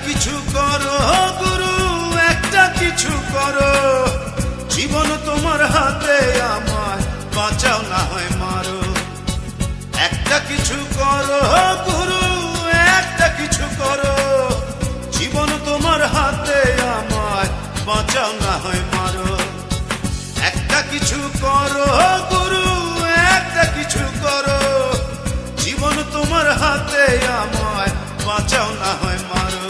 কিছু করো গুরু, একটা কিছু করো। জীবন তোমার হাতে, আমায় বাঁচাও না হয় মারো। একটা কিছু করো গুরু, একটা কিছু করো। জীবন তোমার হাতে, আমায় বাঁচাও না হয় মারো। একটা কিছু করো গুরু, একটা কিছু করো। জীবন তোমার হাতে, আমায় বাঁচাও না হয় মারো।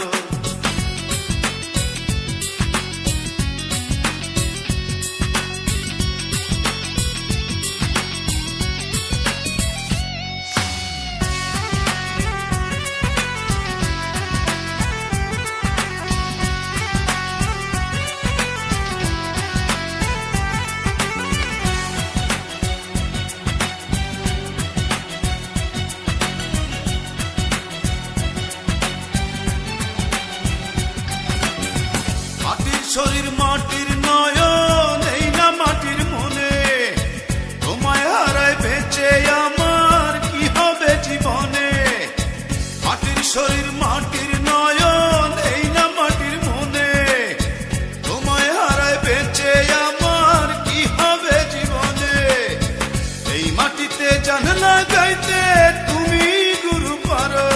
শরীর মাটির নয়ন, এই না মাটির মনে। তোমায় হারায় বেঁচে আমার কি হবে জীবনে। মাটির শরীর মাটির নয়ন, এই না মাটির মনে। তোমায় হারায় বেঁচে আমার কি হবে জীবনে। এই মাটিতে জান লাগাইতে তুমি গুরু পারো।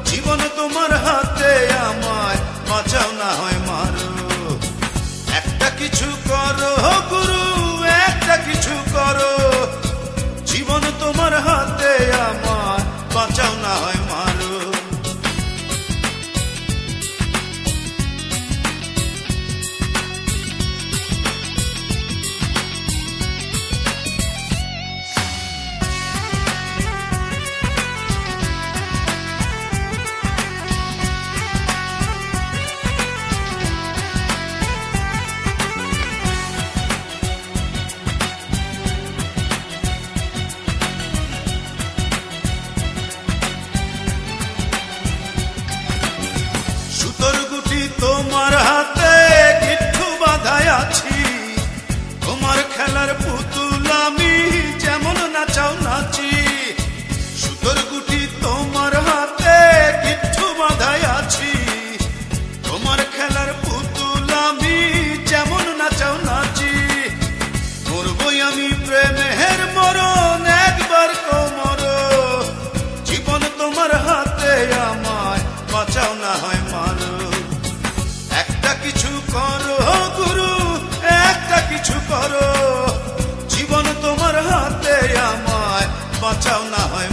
জীবন তোমার হাতে, আমায় বাঁচাও না হয় মারো। একটা কিছু করো গুরু, একটা কিছু করো। জীবন তোমার হাতে, আমার বাঁচাও না হয় মারো। তোমার হাতে গিট্টু বাঁধায় আছি। তোমার খেলার পুতুল আমি, যেমন নাচাও নাচি। সুতোর গুটি তোমার হাতে গিট্টু বাঁধায় আছি। তোমার খেলার পুতুল আমি, যেমন নাচাও নাচি। মরবই আমি প্রেমের মরণ, একবার কোমর। জীবন তোমার হাতে, আমায় বাঁচাও না হয় মারো। একটা কিছু করো গুরু, একটা কিছু করো। জীবন তোমার হাতে, আমায় বাঁচাও না হয়।